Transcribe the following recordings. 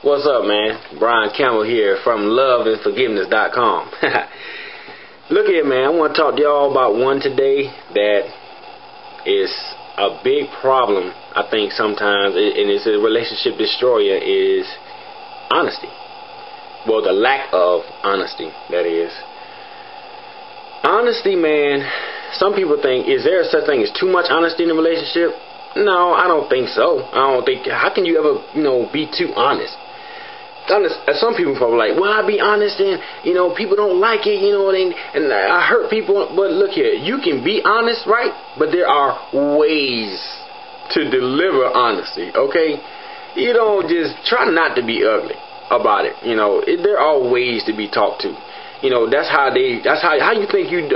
What's up, man? Brian Campbell here from loveandforgiveness.com. Look here, man. I want to talk to y'all about one today that is a big problem, I think, sometimes, and it's a relationship destroyer, is honesty. Well, the lack of honesty, that is. Honesty, man, some people think, is there such thing as too much honesty in a relationship? No, I don't think so. I don't think, how can you ever, be too honest? Some people probably like, well, I be honest and, people don't like it, and I hurt people. But look here, you can be honest, right? But there are ways to deliver honesty, okay? You don't just try not to be ugly about it. There are ways to be talked to. That's how you think you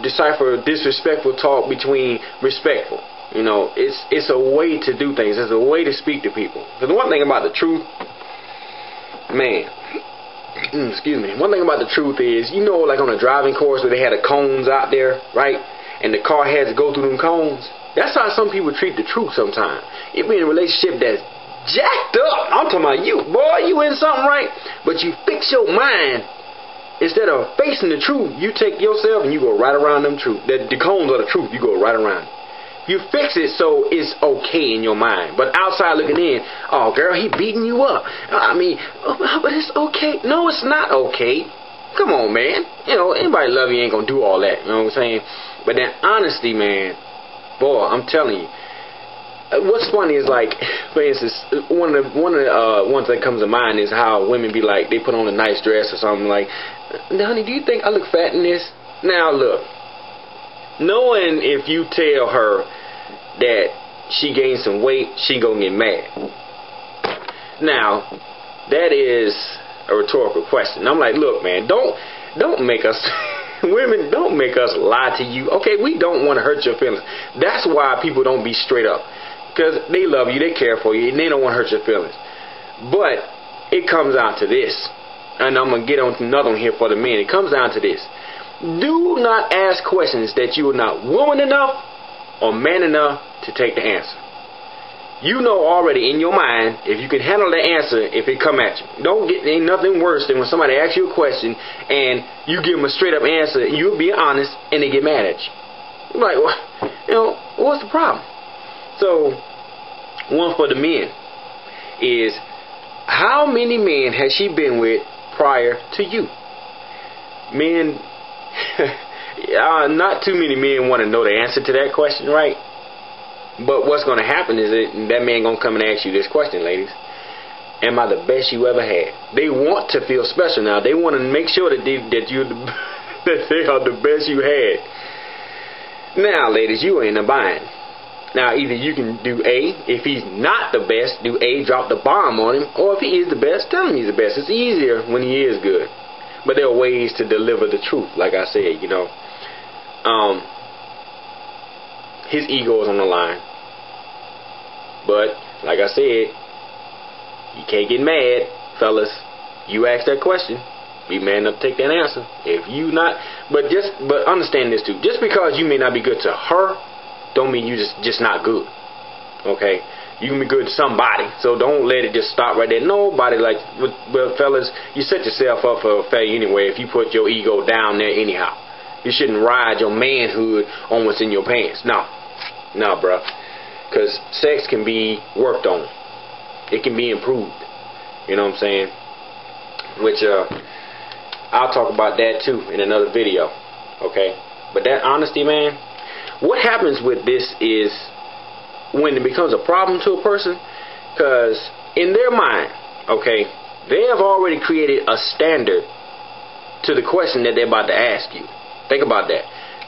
decipher disrespectful talk between respectful. It's a way to do things. It's a way to speak to people. Because the one thing about the truth, man, excuse me. One thing about the truth is, like on a driving course where they had the cones out there, right? And the car had to go through them cones. That's how some people treat the truth sometimes. You be in a relationship that's jacked up. I'm talking about you, boy, you in something, right? But you fix your mind. Instead of facing the truth, you take yourself and you go right around them truth. The cones are the truth. You go right around it. You fix it so it's okay in your mind. But outside looking in, oh, girl, he beating you up. But it's okay. No, it's not okay. Come on, man. Anybody love you ain't going to do all that. You know what I'm saying? But that honesty, man, boy, I'm telling you. What's funny is, like, for instance, one of the ones that comes to mind is how women be like, they put on a nice dress or something like, honey, do you think I look fat in this? Now, look. Knowing if you tell her that she gained some weight, she gonna get mad. Now, that is a rhetorical question. I'm like, look, man, don't make us women, don't make us lie to you. Okay, we don't want to hurt your feelings. That's why people don't be straight up, because they love you, they care for you, and they don't want to hurt your feelings. But it comes down to this, and I'm gonna get on to another one here for the men. It comes down to this. Do not ask questions that you are not woman enough or man enough to take the answer. You know already in your mind if you can handle the answer if it come at you. Ain't nothing worse than when somebody asks you a question and you give them a straight up answer and you'll be honest and they get mad at you. You're like, well, what's the problem? So, one for the men is, how many men has she been with prior to you? Men, not too many men want to know the answer to that question, right? But what's going to happen is that man going to come and ask you this question, ladies. Am I the best you ever had? They want to feel special now. They want to make sure that they are the best you had. Now, ladies, you are in a bind. Now, either you can do A, if he's not the best, do A, drop the bomb on him, or if he is the best, tell him he's the best. It's easier when he is good. But there are ways to deliver the truth, like I said, his ego is on the line. But, like I said, you can't get mad, fellas. You ask that question, be man enough to take that answer. If you not, but understand this too. Just because you may not be good to her, don't mean you just not good. Okay? You can be good to somebody, so don't let it just stop right there. Nobody, but fellas, you set yourself up for a failure anyway if you put your ego down there anyhow. You shouldn't ride your manhood on what's in your pants. No, bro. Because sex can be worked on. It can be improved. You know what I'm saying? Which, I'll talk about that too in another video. Okay? But that honesty, man, what happens with this is, when it becomes a problem to a person, because in their mind, okay, they have already created a standard to the question that they're about to ask you. Think about that.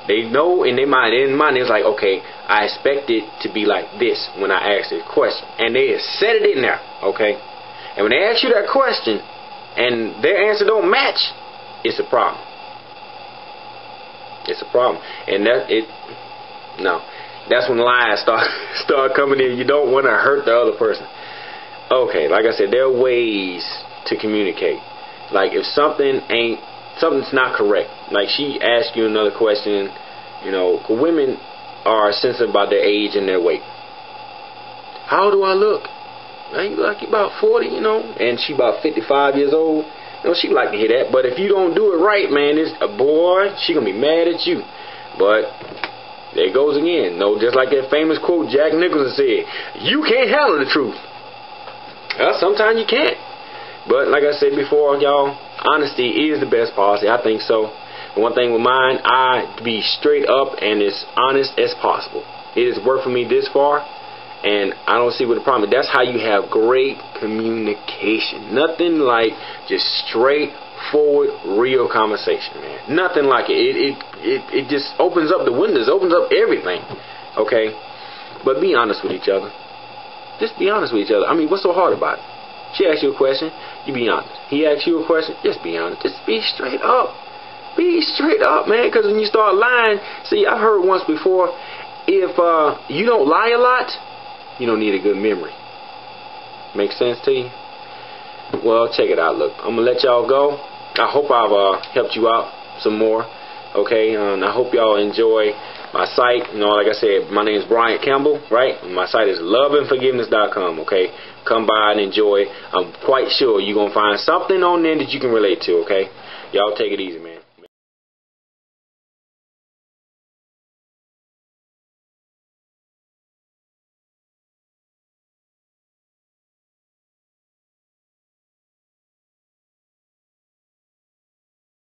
They know in their mind, it's like, okay, I expect it to be like this when I ask this question. And they have set it in there, okay? And when they ask you that question and their answer don't match, it's a problem. It's a problem. And that's when lies start coming in. You don't want to hurt the other person. Okay, like I said, there are ways to communicate. Like if something's not correct. Like she asked you another question, 'cause women are sensitive about their age and their weight. How do I look? man, you like you about 40, you know, and she about 55 years old. You know, she like to hear that. But if you don't do it right, man, this a boy, she gonna be mad at you. But there it goes again. No, just like that famous quote Jack Nicholson said, you can't handle the truth. Well, sometimes you can't. But like I said before, y'all, honesty is the best policy. I think so. One thing with mine, I be straight up and as honest as possible. It has worked for me this far, and I don't see what the problem is. That's how you have great communication. Nothing like just straightforward, real conversation, man. Nothing like it. It just opens up the windows, opens up everything. Okay? But be honest with each other. Just be honest with each other. I mean, what's so hard about it? She asks you a question, you be honest. He asks you a question, just be honest. Just be straight up. Be straight up, man, because when you start lying, see, I've heard once before, if you don't lie a lot, you don't need a good memory. Make sense to you? Well, check it out. Look, I'm going to let y'all go. I hope I've helped you out some more, okay? And I hope y'all enjoy my site. You know, like I said, my name is Brian Campbell, right? My site is loveandforgiveness.com, okay? Come by and enjoy. I'm quite sure you're going to find something on there that you can relate to, okay? Y'all take it easy, man.